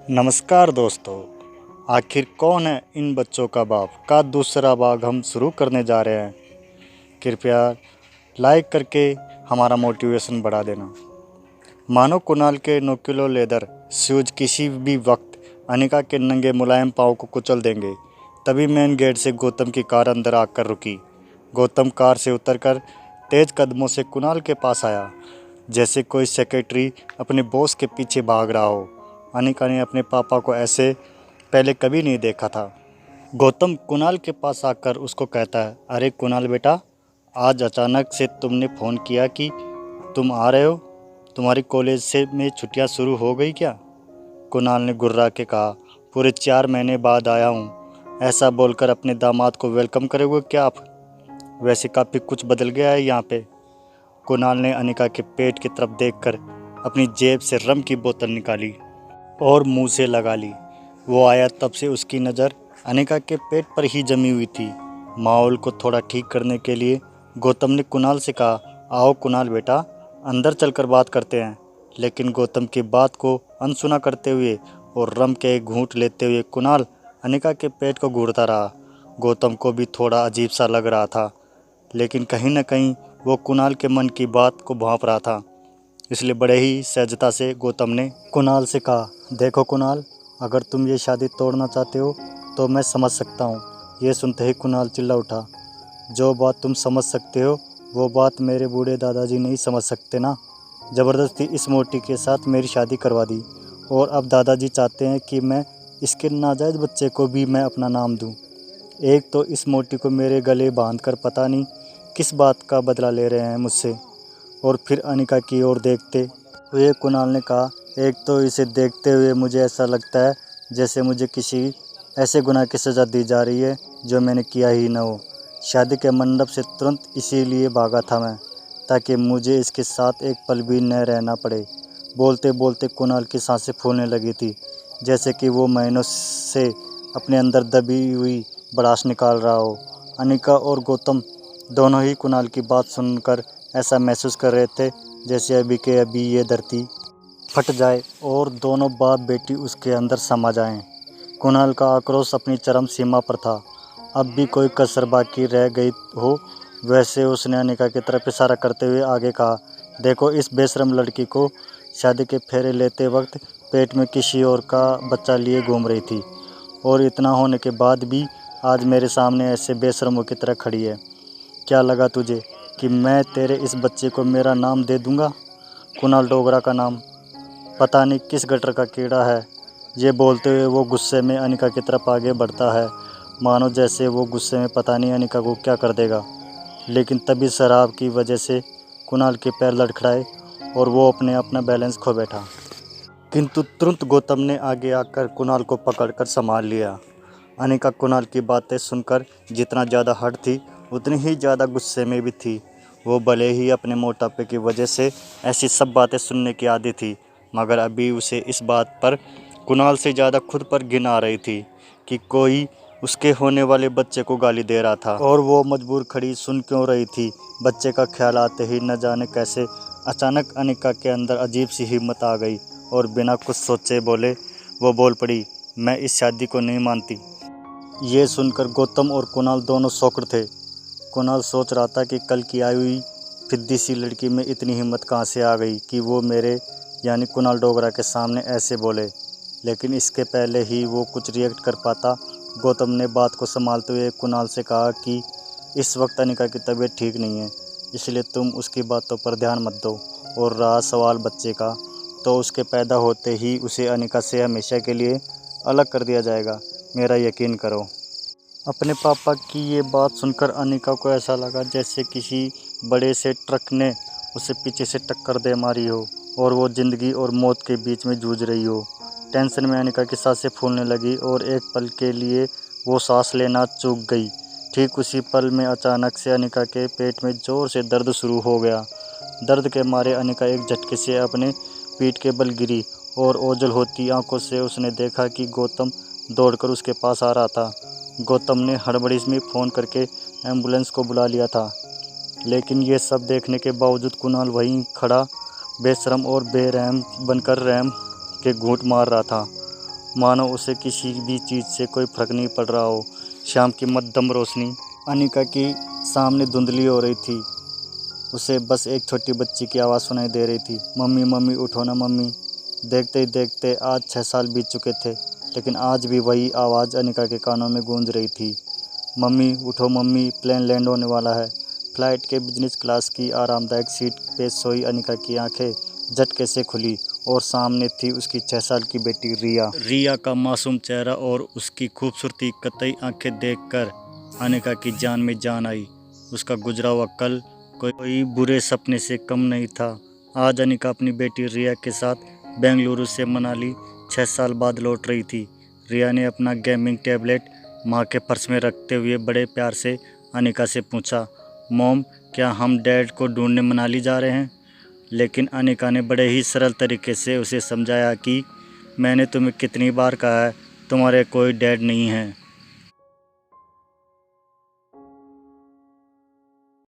नमस्कार दोस्तों। आखिर कौन है इन बच्चों का बाप का दूसरा भाग हम शुरू करने जा रहे हैं। कृपया लाइक करके हमारा मोटिवेशन बढ़ा देना। मानो कुणाल के 9 किलो लेदर शूज किसी भी वक्त अनिका के नंगे मुलायम पाँव को कुचल देंगे। तभी मेन गेट से गौतम की कार अंदर आकर रुकी। गौतम कार से उतरकर तेज कदमों से कुणाल के पास आया, जैसे कोई सेक्रेटरी अपने बॉस के पीछे भाग रहा हो। अनिका ने अपने पापा को ऐसे पहले कभी नहीं देखा था। गौतम कुणाल के पास आकर उसको कहता है, अरे कुणाल बेटा, आज अचानक से तुमने फ़ोन किया कि तुम आ रहे हो। तुम्हारी कॉलेज से में छुट्टियां शुरू हो गई क्या? कुणाल ने गुर्रा के कहा, पूरे 4 महीने बाद आया हूँ। ऐसा बोलकर अपने दामाद को वेलकम करोगे क्या आप? वैसे काफ़ी कुछ बदल गया है यहाँ पे। कुणाल ने अनिका के पेट की तरफ देखकर अपनी जेब से रम की बोतल निकाली और मुंह से लगा ली। वो आया तब से उसकी नज़र अनिका के पेट पर ही जमी हुई थी। माहौल को थोड़ा ठीक करने के लिए गौतम ने कुणाल से कहा, आओ कुणाल बेटा, अंदर चलकर बात करते हैं। लेकिन गौतम की बात को अनसुना करते हुए और रम के एक घूंट लेते हुए कुणाल अनिका के पेट को घूरता रहा। गौतम को भी थोड़ा अजीब सा लग रहा था, लेकिन कहीं न कहीं वो कुणाल के मन की बात को भांप रहा था। इसलिए बड़े ही सहजता से गौतम ने कुणाल से कहा, देखो कुणाल, अगर तुम ये शादी तोड़ना चाहते हो तो मैं समझ सकता हूँ। ये सुनते ही कुणाल चिल्ला उठा, जो बात तुम समझ सकते हो वो बात मेरे बूढ़े दादाजी नहीं समझ सकते ना। ज़बरदस्ती इस मोटी के साथ मेरी शादी करवा दी और अब दादाजी चाहते हैं कि मैं इसके नाजायज़ बच्चे को भी मैं अपना नाम दूँ। एक तो इस मोटी को मेरे गले बांधकर पता नहीं किस बात का बदला ले रहे हैं मुझसे। और फिर अनिका की ओर देखते हुए कुणाल ने कहा, एक तो इसे देखते हुए मुझे ऐसा लगता है जैसे मुझे किसी ऐसे गुनाह की सज़ा दी जा रही है जो मैंने किया ही न हो। शादी के मंडप से तुरंत इसीलिए भागा था मैं, ताकि मुझे इसके साथ एक पल भी न रहना पड़े। बोलते बोलते कुणाल की सांसें फूलने लगी थी, जैसे कि वो महीनों से अपने अंदर दबी हुई भड़ास निकाल रहा हो। अनिका और गौतम दोनों ही कुणाल की बात सुनकर ऐसा महसूस कर रहे थे जैसे अभी के अभी ये धरती फट जाए और दोनों बाप बेटी उसके अंदर समा जाएं। कुणाल का आक्रोश अपनी चरम सीमा पर था। अब भी कोई कसर बाकी रह गई हो वैसे उसने अनिका की तरफ इशारा करते हुए आगे कहा, देखो इस बेशरम लड़की को शादी के फेरे लेते वक्त पेट में किसी और का बच्चा लिए घूम रही थी, और इतना होने के बाद भी आज मेरे सामने ऐसे बेशरमों की तरह खड़ी है। क्या लगा तुझे कि मैं तेरे इस बच्चे को मेरा नाम दे दूंगा? कुणाल डोगरा का नाम पता नहीं किस गटर का कीड़ा है। ये बोलते हुए वो गुस्से में अनिका की तरफ आगे बढ़ता है, मानो जैसे वो गुस्से में पता नहीं अनिका को क्या कर देगा। लेकिन तभी शराब की वजह से कुणाल के पैर लड़खड़ाए और वो अपना बैलेंस खो बैठा। किंतु तुरंत गौतम ने आगे आकर कुणाल को पकड़कर संभाल लिया। अनिका कुणाल की बातें सुनकर जितना ज़्यादा हट थी उतनी ही ज़्यादा गुस्से में भी थी। वो भले ही अपने मोटापे की वजह से ऐसी सब बातें सुनने की आदी थी, मगर अभी उसे इस बात पर कुणाल से ज़्यादा खुद पर घिन आ रही थी कि कोई उसके होने वाले बच्चे को गाली दे रहा था और वो मजबूर खड़ी सुन क्यों रही थी। बच्चे का ख्याल आते ही न जाने कैसे अचानक अनिका के अंदर अजीब सी हिम्मत आ गई और बिना कुछ सोचे वो बोल पड़ी, मैं इस शादी को नहीं मानती। ये सुनकर गौतम और कुणाल दोनों शॉक्ड थे। कुणाल सोच रहा था कि कल की आई हुई फिद्दी सी लड़की में इतनी हिम्मत कहाँ से आ गई कि वो मेरे यानी कुणाल डोगरा के सामने ऐसे बोले। लेकिन इसके पहले ही वो कुछ रिएक्ट कर पाता, गौतम ने बात को संभालते हुए कुणाल से कहा कि इस वक्त अनिका की तबीयत ठीक नहीं है, इसलिए तुम उसकी बातों पर ध्यान मत दो। और रहा सवाल बच्चे का, तो उसके पैदा होते ही उसे अनिका से हमेशा के लिए अलग कर दिया जाएगा, मेरा यकीन करो। अपने पापा की ये बात सुनकर अनिका को ऐसा लगा जैसे किसी बड़े से ट्रक ने उसे पीछे से टक्कर दे मारी हो और वो ज़िंदगी और मौत के बीच में जूझ रही हो। टेंशन में अनिका की सांसें फूलने लगी और एक पल के लिए वो सांस लेना चूक गई। ठीक उसी पल में अचानक से अनिका के पेट में ज़ोर से दर्द शुरू हो गया। दर्द के मारे अनिका एक झटके से अपने पीठ के बल गिरी और ओझल होती आंखों से उसने देखा कि गौतम दौड़कर उसके पास आ रहा था। गौतम ने हड़बड़ी में फ़ोन करके एम्बुलेंस को बुला लिया था, लेकिन ये सब देखने के बावजूद कुणाल वहीं खड़ा बेशर्म और बेरहम बनकर रहम के घूंट मार रहा था। मानो उसे किसी भी चीज़ से कोई फर्क नहीं पड़ रहा हो। शाम की मध्यम रोशनी अनिका की सामने धुंधली हो रही थी। उसे बस एक छोटी बच्ची की आवाज़ सुनाई दे रही थी, मम्मी मम्मी उठो ना मम्मी। देखते ही देखते आज 6 साल बीत चुके थे, लेकिन आज भी वही आवाज़ अनिका के कानों में गूंज रही थी, मम्मी उठो मम्मी, प्लेन लैंड होने वाला है। फ्लाइट के बिजनेस क्लास की आरामदायक सीट पे सोई अनिका की आंखें झटके से खुली और सामने थी उसकी 6 साल की बेटी रिया। रिया का मासूम चेहरा और उसकी खूबसूरती कतई आंखें देखकर अनिका की जान में जान आई। उसका गुजरा हुआ कल कोई बुरे सपने से कम नहीं था। आज अनिका अपनी बेटी रिया के साथ बेंगलुरु से मनाली 6 साल बाद लौट रही थी। रिया ने अपना गेमिंग टैबलेट माँ के पर्स में रखते हुए बड़े प्यार से अनिका से पूछा, मॉम क्या हम डैड को ढूंढने मनाली जा रहे हैं? लेकिन अनिका ने बड़े ही सरल तरीके से उसे समझाया कि मैंने तुम्हें कितनी बार कहा है, तुम्हारे कोई डैड नहीं है।